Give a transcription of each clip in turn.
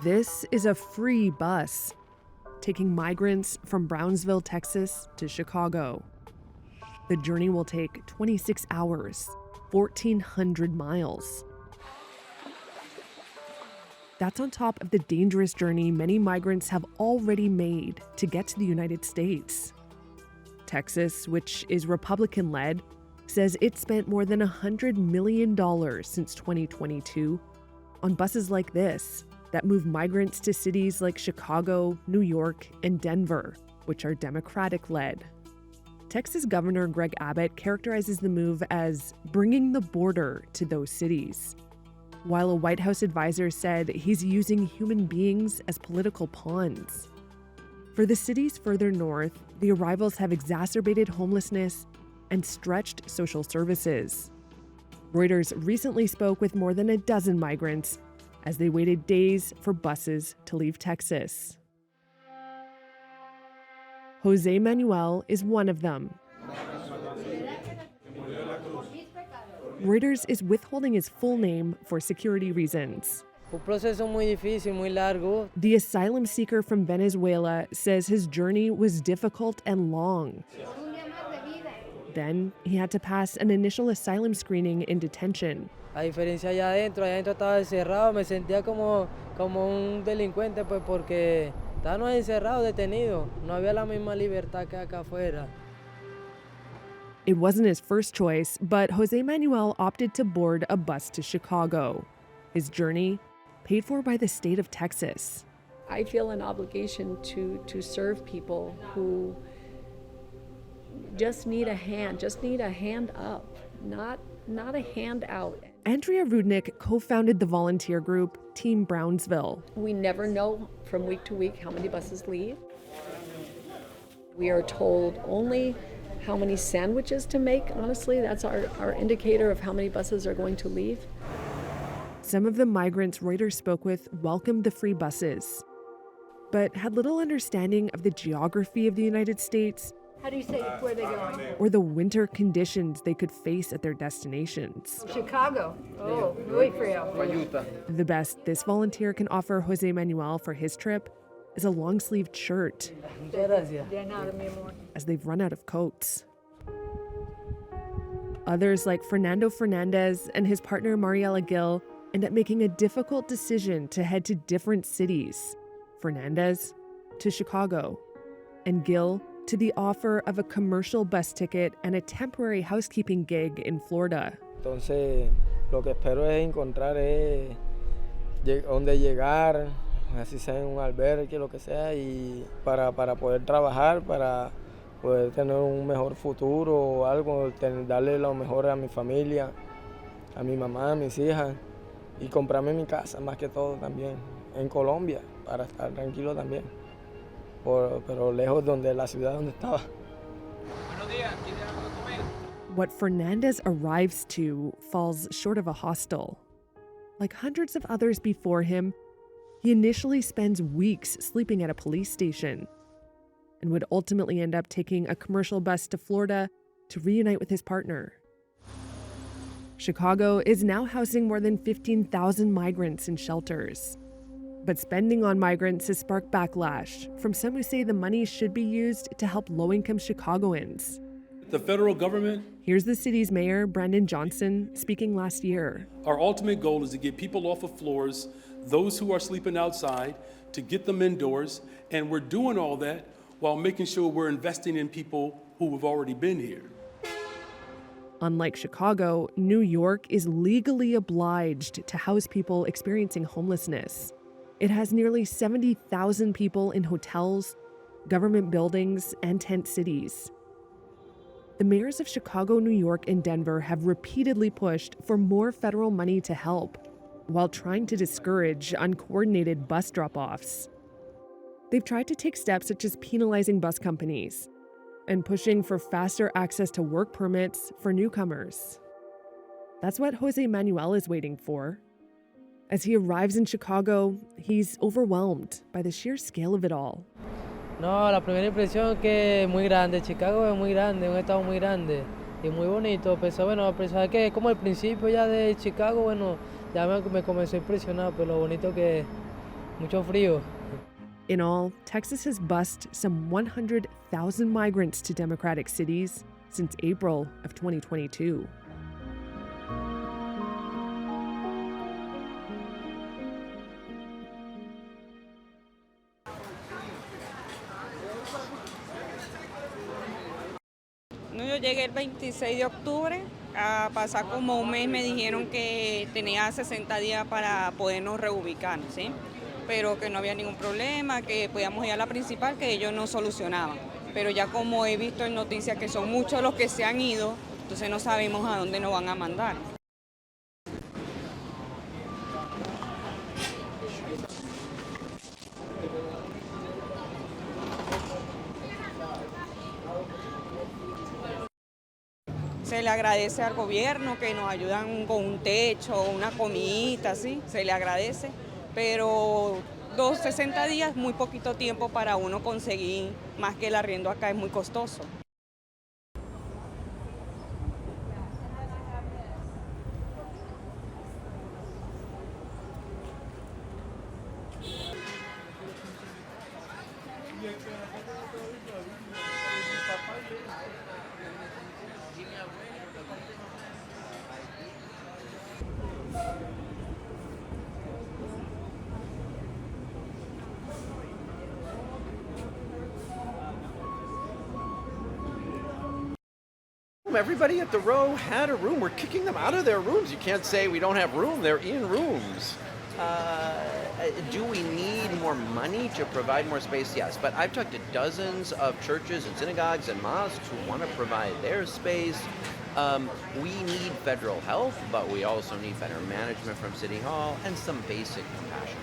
This is a free bus taking migrants from Brownsville, Texas to Chicago. The journey will take 26 hours, 1,400 miles. That's on top of the dangerous journey many migrants have already made to get to the United States. Texas, which is Republican-led, says it spent more than $100 million since 2022 on buses like this that move migrants to cities like Chicago, New York, and Denver, which are Democratic-led. Texas Governor Greg Abbott characterizes the move as bringing the border to those cities, while a White House advisor said he's using human beings as political pawns. For the cities further north, the arrivals have exacerbated homelessness and stretched social services. Reuters recently spoke with more than a dozen migrants as they waited days for buses to leave Texas. Jose Manuel is one of them. Reuters is withholding his full name for security reasons. The asylum seeker from Venezuela says his journey was difficult and long. Then he had to pass an initial asylum screening in detention. A diferencia allá adentro estaba encerrado, me sentía como un delincuente pues porque estábamos encerrados, detenidos. No había la misma libertad que acá afuera. It wasn't his first choice, but Jose Manuel opted to board a bus to Chicago. His journey paid for by the state of Texas. I feel an obligation to serve people who just need a hand up, not a hand out. Andrea Rudnick co-founded the volunteer group Team Brownsville. We never know from week to week how many buses leave. We are told only how many sandwiches to make. Honestly, that's our indicator of how many buses are going to leave. Some of the migrants Reuters spoke with welcomed the free buses, but had little understanding of the geography of the United States. How do you say where they're going? Or the winter conditions they could face at their destinations. Chicago. Oh, muy frío. The best this volunteer can offer Jose Manuel for his trip is a long-sleeved shirt, as they've run out of coats. Others, like Fernando Fernandez and his partner Mariela Gil, end up making a difficult decision to head to different cities. Fernandez to Chicago, and Gil to the offer of a commercial bus ticket and a temporary housekeeping gig in Florida. Entonces, lo que espero es encontrar donde llegar, así sea en un albergue, lo que sea, y para poder trabajar, para poder tener un mejor futuro o algo, darle lo mejor a mi familia, a mi mamá, a mis hijas, y comprarme mi casa más que todo también, en Colombia, para estar tranquilo también. Pero lejos donde la ciudad donde estaba. What Fernandez arrives to falls short of a hostel. Like hundreds of others before him, he initially spends weeks sleeping at a police station and would ultimately end up taking a commercial bus to Florida to reunite with his partner. Chicago is now housing more than 15,000 migrants in shelters. But spending on migrants has sparked backlash from some who say the money should be used to help low-income Chicagoans. The federal government. Here's the city's mayor, Brandon Johnson, speaking last year. Our ultimate goal is to get people off of floors, those who are sleeping outside, to get them indoors, and we're doing all that while making sure we're investing in people who have already been here. Unlike Chicago, New York is legally obliged to house people experiencing homelessness. It has nearly 70,000 people in hotels, government buildings, and tent cities. The mayors of Chicago, New York, and Denver have repeatedly pushed for more federal money to help, while trying to discourage uncoordinated bus drop-offs. They've tried to take steps such as penalizing bus companies and pushing for faster access to work permits for newcomers. That's what Jose Manuel is waiting for. As he arrives in Chicago, he's overwhelmed by the sheer scale of it all. No, la primera impresión es que es muy grande. Chicago es muy grande, un estado muy grande y muy bonito. Pensaba que es como el principio ya de Chicago, ya me comenzó a impresionar por lo bonito que es. mucho frío. In all, Texas has bused some 100,000 migrants to Democratic cities since April of 2022. No, yo llegué el 26 de octubre, a pasar como un mes, me dijeron que tenía 60 días para podernos reubicar, ¿sí? Pero que no había ningún problema, que podíamos ir a la principal, que ellos no solucionaban. Pero ya como he visto en noticias que son muchos los que se han ido, entonces no sabemos a dónde nos van a mandar. Se le agradece al gobierno que nos ayudan con un techo, una comidita, ¿sí? Se le agradece, pero 60 días, muy poquito tiempo para uno conseguir, más que el arriendo acá es muy costoso. Everybody at the row had a room. We're kicking them out of their rooms. You can't say we don't have room. They're in rooms. Do we need more money to provide more space? Yes, but I've talked to dozens of churches and synagogues and mosques who want to provide their space. We need federal help, but we also need better management from City Hall and some basic compassion.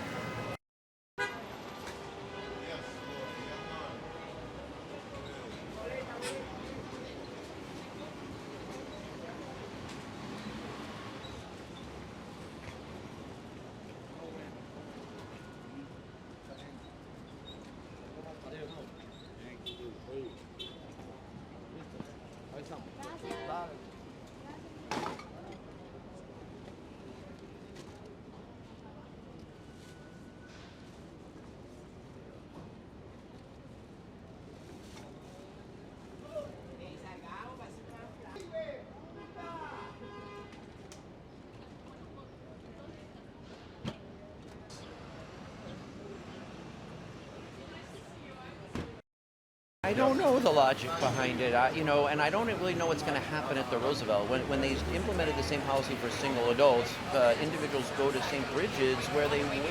I don't know the logic behind it, and I don't really know what's going to happen at the Roosevelt. When they implemented the same policy for single adults, individuals go to St. Bridget's where they wait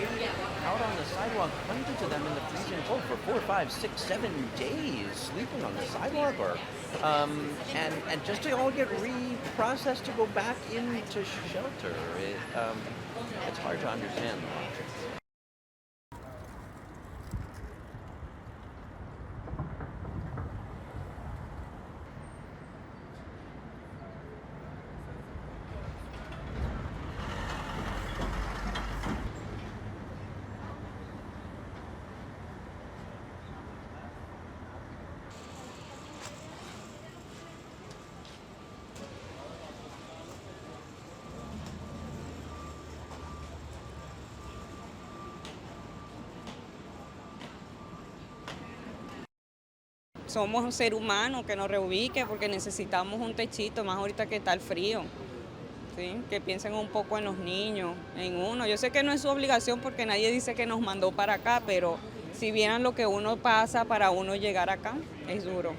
out on the sidewalk, hundreds of them in the freezing cold for 4, 5, 6, 7 days, sleeping on the sidewalk, and just to all get reprocessed to go back into shelter. It's hard to understand the logic. Somos un ser humano que nos reubique porque necesitamos un techito, más ahorita que está el frío. ¿Sí? Que piensen un poco en los niños, en uno. Yo sé que no es su obligación porque nadie dice que nos mandó para acá, pero si vieran lo que uno pasa para uno llegar acá, es duro.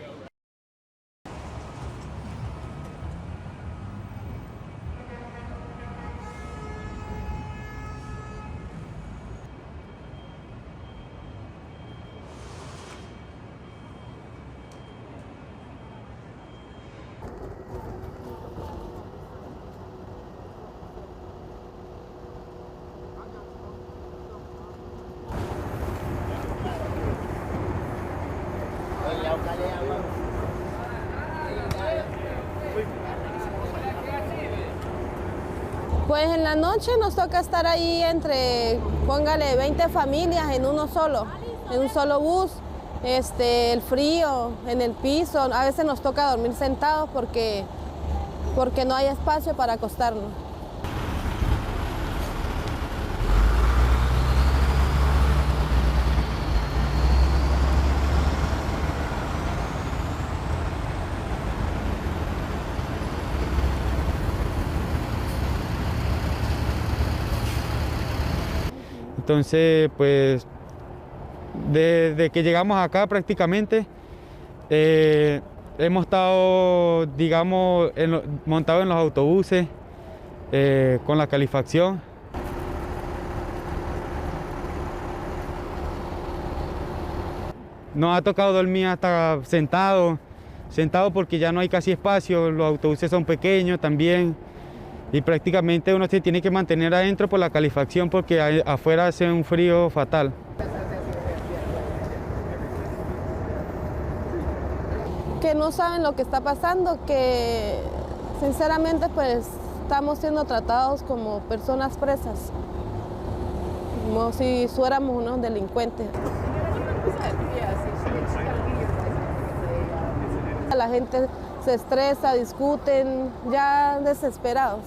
Pues en la noche nos toca estar ahí entre, póngale, 20 familias en uno solo, en un solo bus. El frío en el piso, a veces nos toca dormir sentados porque no hay espacio para acostarnos. Entonces, pues, desde que llegamos acá prácticamente, hemos estado, digamos, montados en los autobuses, con la calefacción. Nos ha tocado dormir hasta sentado porque ya no hay casi espacio, los autobuses son pequeños también y prácticamente uno se tiene que mantener adentro por la calefacción porque afuera hace un frío fatal. Que no saben lo que está pasando, que sinceramente pues estamos siendo tratados como personas presas, como si fuéramos unos delincuentes. La gente se estresa, discuten, ya desesperados.